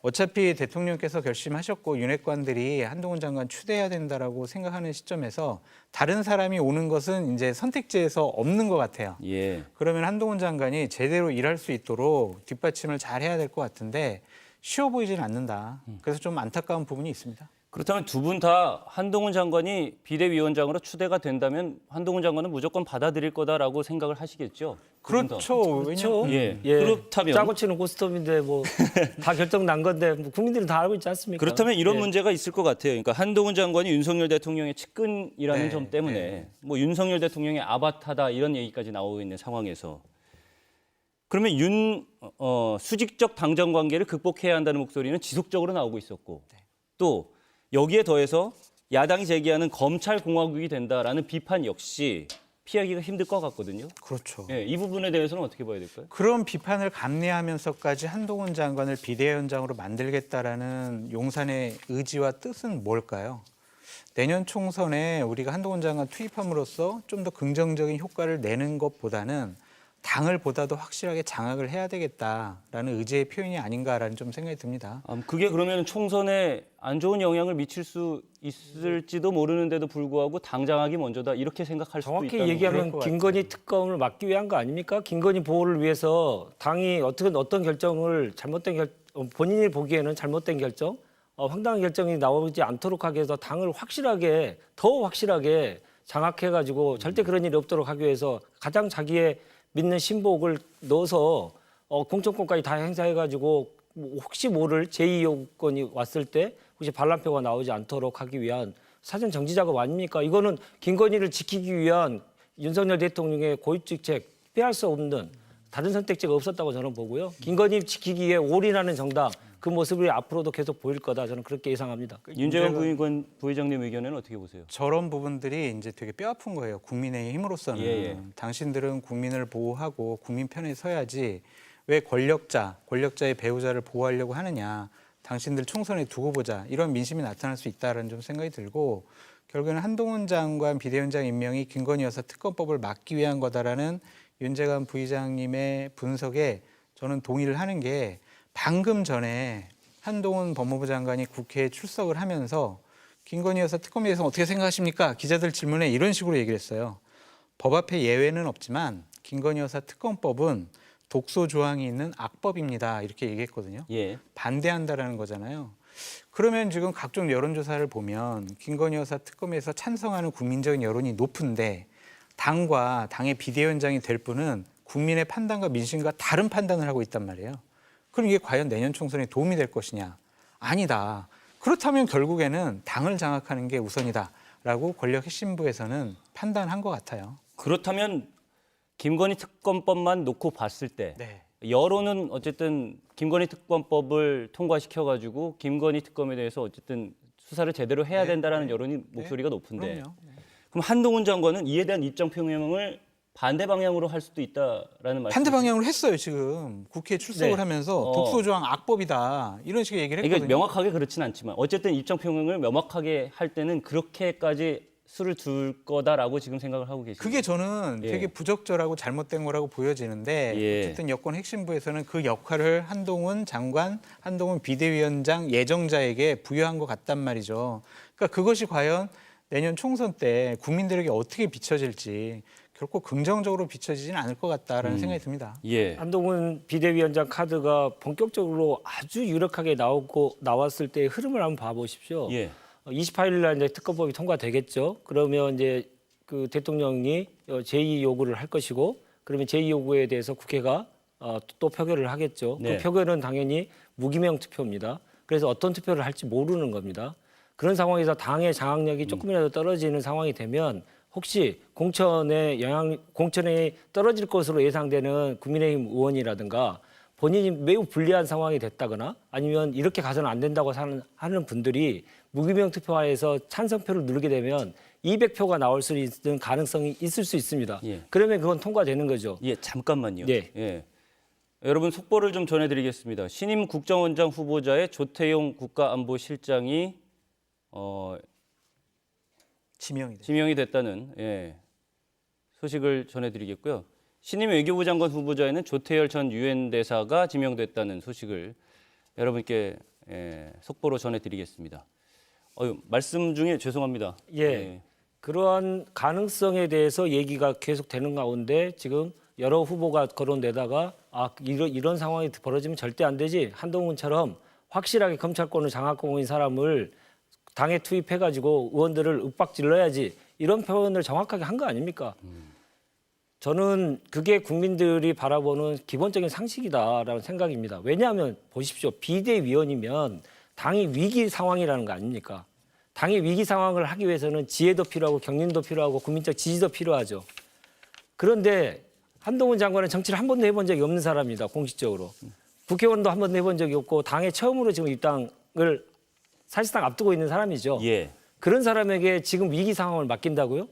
어차피 대통령께서 결심하셨고 윤핵관들이 한동훈 장관 추대해야 된다라고 생각하는 시점에서 다른 사람이 오는 것은 이제 선택지에서 없는 것 같아요. 예. 그러면 한동훈 장관이 제대로 일할 수 있도록 뒷받침을 잘 해야 될 것 같은데 쉬워 보이지는 않는다. 그래서 좀 안타까운 부분이 있습니다. 그렇다면 두 분 다 한동훈 장관이 비대위원장으로 추대가 된다면 한동훈 장관은 무조건 받아들일 거다라고 생각을 하시겠죠? 두분 다. 그렇죠. 그렇죠. 예. 예. 그렇다면 짜고 치는 고스톱인데 뭐 다 결정 난 건데 뭐 국민들은 다 알고 있지 않습니까? 그렇다면 이런 예. 문제가 있을 것 같아요. 그러니까 한동훈 장관이 윤석열 대통령의 측근이라는 네, 점 때문에 네. 뭐 윤석열 대통령의 아바타다 이런 얘기까지 나오고 있는 상황에서 그러면 수직적 당정 관계를 극복해야 한다는 목소리는 지속적으로 나오고 있었고 또 여기에 더해서 야당이 제기하는 검찰 공화국이 된다라는 비판 역시 피하기가 힘들 것 같거든요. 그렇죠. 예, 이 부분에 대해서는 어떻게 봐야 될까요? 그런 비판을 감내하면서까지 한동훈 장관을 비대위원장으로 만들겠다라는 용산의 의지와 뜻은 뭘까요? 내년 총선에 우리가 한동훈 장관 투입함으로써 좀 더 긍정적인 효과를 내는 것보다는 당을 보다도 확실하게 장악을 해야 되겠다라는 의지의 표현이 아닌가라는 좀 생각이 듭니다. 그게 그러면 총선에 안 좋은 영향을 미칠 수 있을지도 모르는데도 불구하고 당장하기 먼저다 이렇게 생각할 수도 정확히 있다는 얘기하면 그럴 것 김건희 특검을 막기 위한 거 아닙니까? 김건희 보호를 위해서 당이 어떤 결정을 본인이 보기에는 잘못된 결정, 황당한 결정이 나오지 않도록 하기 위해서 당을 더 확실하게 장악해가지고 절대 그런 일이 없도록 하기 위해서 가장 자기의 믿는 신복을 넣어서 공천권까지 다 행사해가지고 혹시 모를 제2 요건이 왔을 때 혹시 반란표가 나오지 않도록 하기 위한 사전 정지 작업 아닙니까? 이거는 김건희를 지키기 위한 윤석열 대통령의 고위직책 피할 수 없는 다른 선택지가 없었다고 저는 보고요. 김건희 지키기 위해 올인하는 정당 그 모습이 앞으로도 계속 보일 거다 저는 그렇게 예상합니다. 윤재관 부의장님 의견에는 어떻게 보세요? 저런 부분들이 이제 되게 뼈아픈 거예요. 국민의힘으로서는 예. 당신들은 국민을 보호하고 국민 편에 서야지 왜 권력자의 배우자를 보호하려고 하느냐. 당신들 총선에 두고 보자. 이런 민심이 나타날 수 있다는 좀 생각이 들고 결국에는 한동훈 장관 비대위원장 임명이 김건희 여사 특검법을 막기 위한 거다라는 윤재관 부의장님의 분석에 저는 동의를 하는 게 방금 전에 한동훈 법무부 장관이 국회에 출석을 하면서 김건희 여사 특검에 대해서 어떻게 생각하십니까? 기자들 질문에 이런 식으로 얘기를 했어요. 법 앞에 예외는 없지만 김건희 여사 특검법은 독소 조항이 있는 악법입니다. 이렇게 얘기했거든요. 예. 반대한다라는 거잖아요. 그러면 지금 각종 여론조사를 보면 김건희 여사 특검에서 찬성하는 국민적인 여론이 높은데 당과 당의 비대위원장이 될 분은 국민의 판단과 민심과 다른 판단을 하고 있단 말이에요. 그럼 이게 과연 내년 총선에 도움이 될 것이냐? 아니다. 그렇다면 결국에는 당을 장악하는 게 우선이다라고 권력 핵심부에서는 판단한 것 같아요. 그렇다면 김건희 특검법만 놓고 봤을 때 네. 여론은 어쨌든 김건희 특검법을 통과시켜가지고 김건희 특검에 대해서 어쨌든 수사를 제대로 해야 된다라는 여론이 목소리가 높은데 그럼요. 그럼 한동훈 장관은 이에 대한 입장 표명을 반대 방향으로 할 수도 있다라는 말씀. 반대 방향으로 했어요. 지금 국회에 출석을 네. 하면서 독소 조항 악법이다 이런 식의 얘기를 했거든요. 그러니까 명확하게 그렇진 않지만 어쨌든 입장 표명을 명확하게 할 때는 그렇게까지 수를 둘 거다라고 지금 생각을 하고 계십니다. 그게 저는 예. 되게 부적절하고 잘못된 거라고 보여지는데 예. 어쨌든 여권 핵심부에서는 그 역할을 한동훈 장관, 한동훈 비대위원장 예정자에게 부여한 것 같단 말이죠. 그러니까 그것이 과연 내년 총선 때 국민들에게 어떻게 비춰질지 결코 긍정적으로 비춰지지는 않을 것 같다라는 생각이 듭니다. 예. 한동훈 비대위원장 카드가 본격적으로 아주 유력하게 나왔을 때의 흐름을 한번 봐보십시오. 예. 28일 날 이제 특검법이 통과되겠죠. 그러면 이제 그 대통령이 제2 요구를 할 것이고, 그러면 제2 요구에 대해서 국회가 또 표결을 하겠죠. 네. 그 표결은 당연히 무기명 투표입니다. 그래서 어떤 투표를 할지 모르는 겁니다. 그런 상황에서 당의 장악력이 조금이라도 떨어지는 상황이 되면 혹시 공천에 떨어질 것으로 예상되는 국민의힘 의원이라든가 본인이 매우 불리한 상황이 됐다거나 아니면 이렇게 가서는 안 된다고 하는 분들이 무기명 투표하에서 찬성표를 누르게 되면 200표가 나올 수 있는 가능성이 있을 수 있습니다. 예. 그러면 그건 통과되는 거죠. 예, 잠깐만요. 네. 예. 여러분 속보를 좀 전해드리겠습니다. 신임 국정원장 후보자의 조태용 국가안보실장이 지명이 됐다는 소식을 전해드리겠고요. 신임 외교부 장관 후보자에는 조태열 전 유엔 대사가 지명됐다는 소식을 여러분께 속보로 전해드리겠습니다. 말씀 중에 죄송합니다. 예. 그러한 가능성에 대해서 얘기가 계속되는 가운데 지금 여러 후보가 거론되다가 이런 상황이 벌어지면 절대 안 되지. 한동훈처럼 확실하게 검찰권을 장악하고 있는 사람을 당에 투입해가지고 의원들을 윽박질러야지. 이런 표현을 정확하게 한 거 아닙니까? 저는 그게 국민들이 바라보는 기본적인 상식이다라는 생각입니다. 왜냐하면 보십시오. 비대위원이면 당이 위기 상황이라는 거 아닙니까? 당이 위기 상황을 하기 위해서는 지혜도 필요하고 경륜도 필요하고 국민적 지지도 필요하죠. 그런데 한동훈 장관은 정치를 한 번도 해본 적이 없는 사람입니다. 공식적으로. 국회의원도 한 번도 해본 적이 없고 당에 처음으로 지금 입당을 사실상 앞두고 있는 사람이죠. 예. 그런 사람에게 지금 위기 상황을 맡긴다고요?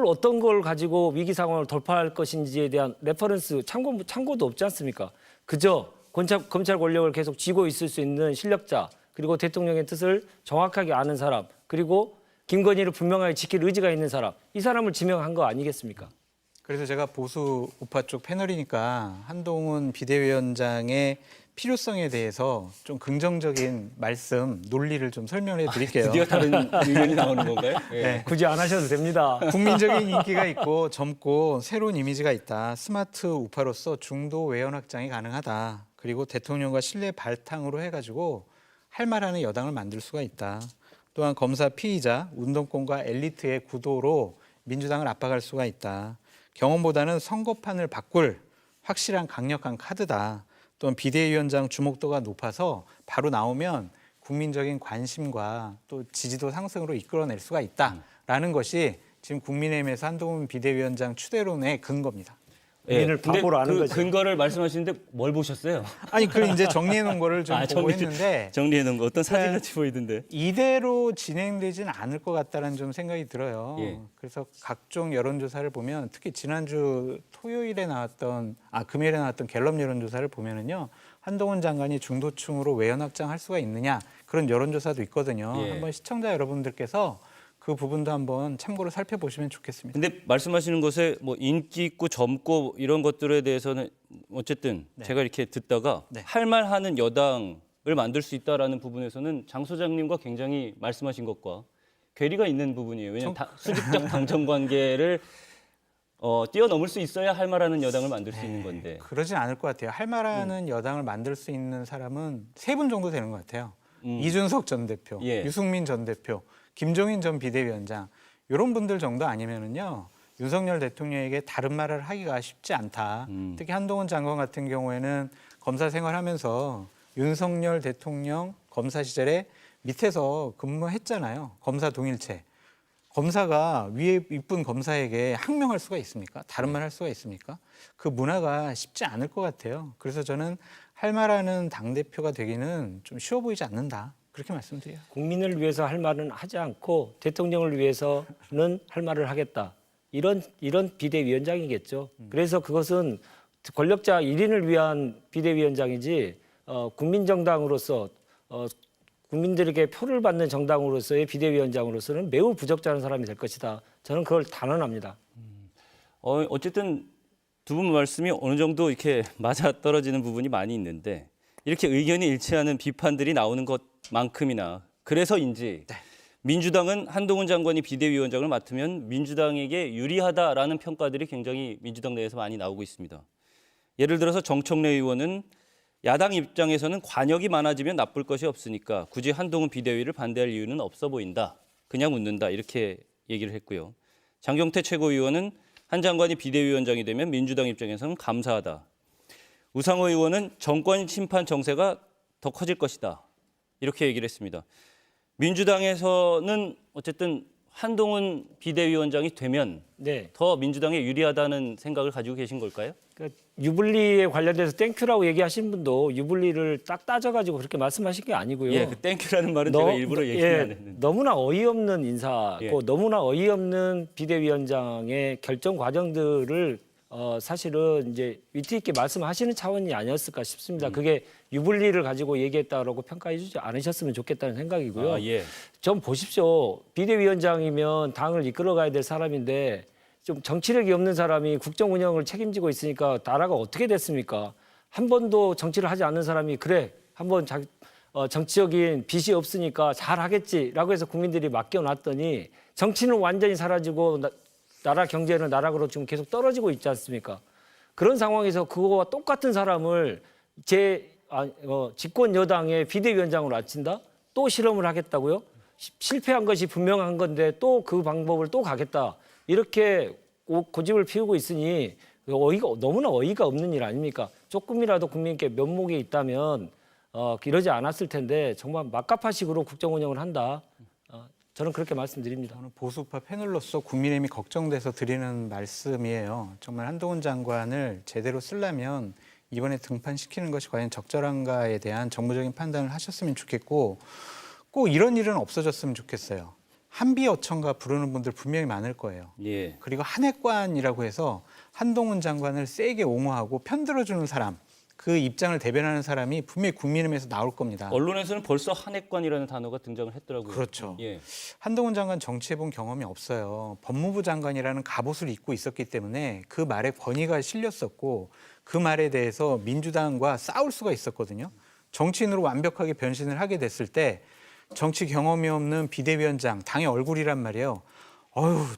어떤 걸 가지고 위기 상황을 돌파할 것인지에 대한 레퍼런스 참고도 없지 않습니까? 그저 검찰 권력을 계속 쥐고 있을 수 있는 실력자, 그리고 대통령의 뜻을 정확하게 아는 사람, 그리고 김건희를 분명하게 지킬 의지가 있는 사람, 이 사람을 지명한 거 아니겠습니까? 그래서 제가 보수 우파 쪽 패널이니까 한동훈 비대위원장의 필요성에 대해서 좀 긍정적인 말씀, 논리를 좀 설명해 드릴게요. 드디어 다른 의견이 나오는 건가요? 예. 네. 굳이 안 하셔도 됩니다. 국민적인 인기가 있고 젊고 새로운 이미지가 있다. 스마트 우파로서 중도 외연 확장이 가능하다. 그리고 대통령과 신뢰 바탕으로 해가지고 할 말하는 여당을 만들 수가 있다. 또한 검사 피의자, 운동권과 엘리트의 구도로 민주당을 압박할 수가 있다. 경험보다는 선거판을 바꿀 확실한 강력한 카드다. 또는 비대위원장 주목도가 높아서 바로 나오면 국민적인 관심과 또 지지도 상승으로 이끌어낼 수가 있다라는 것이 지금 국민의힘에서 한동훈 비대위원장 추대론의 근거입니다. 국민을 근데 바보로 아는 그 거죠. 근거를 말씀하시는데 뭘 보셨어요? 아니, 그걸 이제 정리해 놓은 거를 좀 보고 했는데 정리해 놓은 거 어떤 사진 네. 같이 보이던데. 이대로 진행되지는 않을 것 같다는 좀 생각이 들어요. 예. 그래서 각종 여론조사를 보면 특히 지난주 토요일에 나왔던 금요일에 나왔던 갤럽 여론조사를 보면은요. 한동훈 장관이 중도층으로 외연 확장할 수가 있느냐 그런 여론조사도 있거든요. 예. 한번 시청자 여러분들께서 그 부분도 한번 참고로 살펴보시면 좋겠습니다. 근데 말씀하시는 것에 뭐 인기 있고 젊고 이런 것들에 대해서는 어쨌든 제가 이렇게 듣다가 네. 할 말하는 여당을 만들 수 있다라는 부분에서는 장 소장님과 굉장히 말씀하신 것과 괴리가 있는 부분이에요. 왜냐하면 수직적 당정 관계를 뛰어넘을 수 있어야 할 말하는 여당을 만들 수 있는 건데. 그러진 않을 것 같아요. 할 말하는 여당을 만들 수 있는 사람은 3분 정도 되는 것 같아요. 이준석 전 대표, 예. 유승민 전 대표, 김종인 전 비대위원장 이런 분들 정도 아니면은요 윤석열 대통령에게 다른 말을 하기가 쉽지 않다. 특히 한동훈 장관 같은 경우에는 검사 생활하면서 윤석열 대통령 검사 시절에 밑에서 근무했잖아요. 검사 동일체. 검사가 위에 이쁜 검사에게 항명할 수가 있습니까? 다른 말 할 수가 있습니까? 그 문화가 쉽지 않을 것 같아요. 그래서 저는 할 말하는 당대표가 되기는 좀 쉬워 보이지 않는다. 그렇게 말씀드려요. 국민을 위해서 할 말은 하지 않고 대통령을 위해서는 할 말을 하겠다. 이런 비대위원장이겠죠. 그래서 그것은 권력자 1인을 위한 비대위원장이지 국민정당으로서 국민들에게 표를 받는 정당으로서의 비대위원장으로서는 매우 부적절한 사람이 될 것이다. 저는 그걸 단언합니다. 어쨌든 두 분 말씀이 어느 정도 이렇게 맞아 떨어지는 부분이 많이 있는데 이렇게 의견이 일치하는 비판들이 나오는 것만큼이나 그래서인지 민주당은 한동훈 장관이 비대위원장을 맡으면 민주당에게 유리하다라는 평가들이 굉장히 민주당 내에서 많이 나오고 있습니다. 예를 들어서 정청래 의원은 야당 입장에서는 관역이 많아지면 나쁠 것이 없으니까 굳이 한동훈 비대위를 반대할 이유는 없어 보인다. 그냥 웃는다. 이렇게 얘기를 했고요. 장경태 최고위원은 한 장관이 비대위원장이 되면 민주당 입장에서는 감사하다. 우상호 의원은 정권 심판 정세가 더 커질 것이다. 이렇게 얘기를 했습니다. 민주당에서는 어쨌든 한동훈 비대위원장이 되면 네. 더 민주당에 유리하다는 생각을 가지고 계신 걸까요? 그러니까 유불리에 관련돼서 땡큐라고 얘기하신 분도 유불리를 딱 따져가지고 그렇게 말씀하신 게 아니고요. 예, 그 땡큐라는 말은 제가 일부러 얘기 안 했는데. 너무나 어이없는 인사고 예. 너무나 어이없는 비대위원장의 결정 과정들을 사실은 이제 위트 있게 말씀하시는 차원이 아니었을까 싶습니다. 그게 유불리를 가지고 얘기했다라고 평가해주지 않으셨으면 좋겠다는 생각이고요. 아, 예. 좀 보십시오. 비대위원장이면 당을 이끌어가야 될 사람인데 좀 정치력이 없는 사람이 국정 운영을 책임지고 있으니까 나라가 어떻게 됐습니까? 한 번도 정치를 하지 않는 사람이 그래 한번 정치적인 빚이 없으니까 잘하겠지라고 해서 국민들이 맡겨놨더니 정치는 완전히 사라지고 나라 경제는 나락으로 지금 계속 떨어지고 있지 않습니까? 그런 상황에서 그거와 똑같은 사람을 집권 여당의 비대위원장으로 앉힌다? 또 실험을 하겠다고요? 실패한 것이 분명한 건데 또 그 방법을 또 가겠다. 이렇게 고집을 피우고 있으니 너무나 어이가 없는 일 아닙니까? 조금이라도 국민께 면목이 있다면 이러지 않았을 텐데 정말 막가파식으로 국정 운영을 한다. 저는 그렇게 말씀드립니다. 저는 보수파 패널로서 국민의힘이 걱정돼서 드리는 말씀이에요. 정말 한동훈 장관을 제대로 쓰려면 이번에 등판시키는 것이 과연 적절한가에 대한 정무적인 판단을 하셨으면 좋겠고 꼭 이런 일은 없어졌으면 좋겠어요. 한비어천가 부르는 분들 분명히 많을 거예요. 예. 그리고 한핵관이라고 해서 한동훈 장관을 세게 옹호하고 편들어주는 사람, 그 입장을 대변하는 사람이 분명히 국민의힘에서 나올 겁니다. 언론에서는 벌써 한핵관이라는 단어가 등장을 했더라고요. 그렇죠. 예. 한동훈 장관 정치해본 경험이 없어요. 법무부 장관이라는 갑옷을 입고 있었기 때문에 그 말에 권위가 실렸었고 그 말에 대해서 민주당과 싸울 수가 있었거든요. 정치인으로 완벽하게 변신을 하게 됐을 때 정치 경험이 없는 비대위원장, 당의 얼굴이란 말이에요.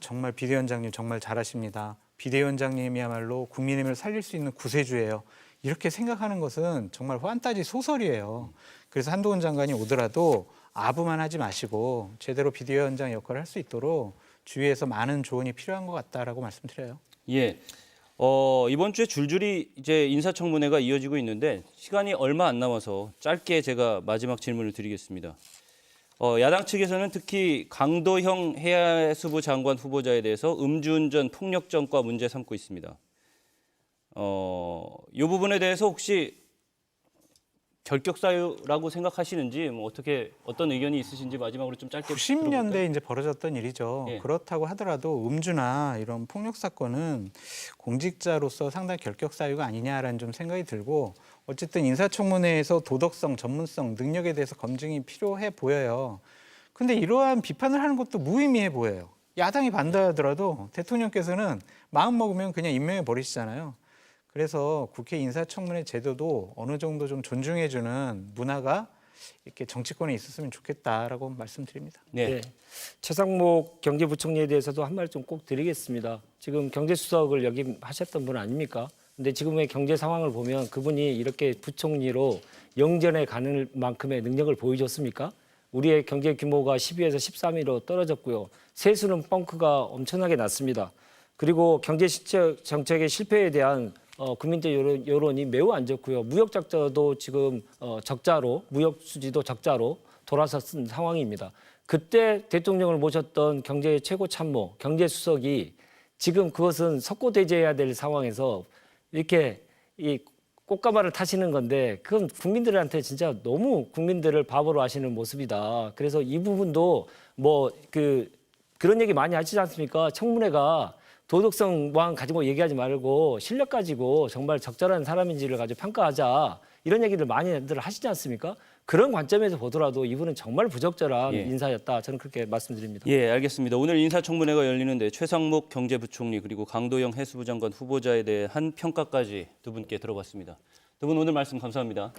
정말 비대위원장님 정말 잘하십니다. 비대위원장님이야말로 국민의힘을 살릴 수 있는 구세주예요. 이렇게 생각하는 것은 정말 환타지 소설이에요. 그래서 한동훈 장관이 오더라도 아부만 하지 마시고 제대로 비대위원장 역할을 할 수 있도록 주위에서 많은 조언이 필요한 것 같다라고 말씀드려요. 예. 이번 주에 줄줄이 이제 인사청문회가 이어지고 있는데 시간이 얼마 안 남아서 짧게 제가 마지막 질문을 드리겠습니다. 야당 측에서는 특히 강도형 해수부 장관 후보자에 대해서 음주운전 폭력전과 문제 삼고 있습니다. 이 부분에 대해서 혹시 결격 사유라고 생각하시는지 어떤 의견이 있으신지 마지막으로 좀 짧게 90년대에 이제 벌어졌던 일이죠. 예. 그렇다고 하더라도 음주나 이런 폭력 사건은 공직자로서 상당히 결격 사유가 아니냐라는 좀 생각이 들고 어쨌든 인사청문회에서 도덕성, 전문성, 능력에 대해서 검증이 필요해 보여요. 근데 이러한 비판을 하는 것도 무의미해 보여요. 야당이 반대하더라도 대통령께서는 마음 먹으면 그냥 임명해 버리시잖아요. 그래서 국회 인사청문회 제도도 어느 정도 좀 존중해주는 문화가 이렇게 정치권에 있었으면 좋겠다라고 말씀드립니다. 네. 네. 최상목 경제부총리에 대해서도 한 말 좀 꼭 드리겠습니다. 지금 경제수석을 역임하셨던 분 아닙니까? 근데 지금의 경제 상황을 보면 그분이 이렇게 부총리로 영전에 가는 만큼의 능력을 보여줬습니까? 우리의 경제 규모가 12에서 13위로 떨어졌고요. 세수는 펑크가 엄청나게 났습니다. 그리고 경제 정책의 실패에 대한 국민적 여론이 매우 안 좋고요. 무역 적자도 지금 적자로, 무역 수지도 적자로 돌아섰던 상황입니다. 그때 대통령을 모셨던 경제 최고 참모, 경제수석이 지금 그것은 석고대죄해야 될 상황에서 이렇게 이 꽃가마를 타시는 건데 그건 국민들한테 진짜 너무 국민들을 바보로 하시는 모습이다. 그래서 이 부분도 그런 얘기 많이 하시지 않습니까? 청문회가 도덕성만 가지고 얘기하지 말고 실력 가지고 정말 적절한 사람인지를 가지고 평가하자. 이런 얘기들 많이들 하시지 않습니까? 그런 관점에서 보더라도 이분은 정말 부적절한 예. 인사였다. 저는 그렇게 말씀드립니다. 예, 알겠습니다. 오늘 인사청문회가 열리는데 최상목 경제부총리 그리고 강도영 해수부 장관 후보자에 대한 평가까지 두 분께 들어봤습니다. 두 분 오늘 말씀 감사합니다.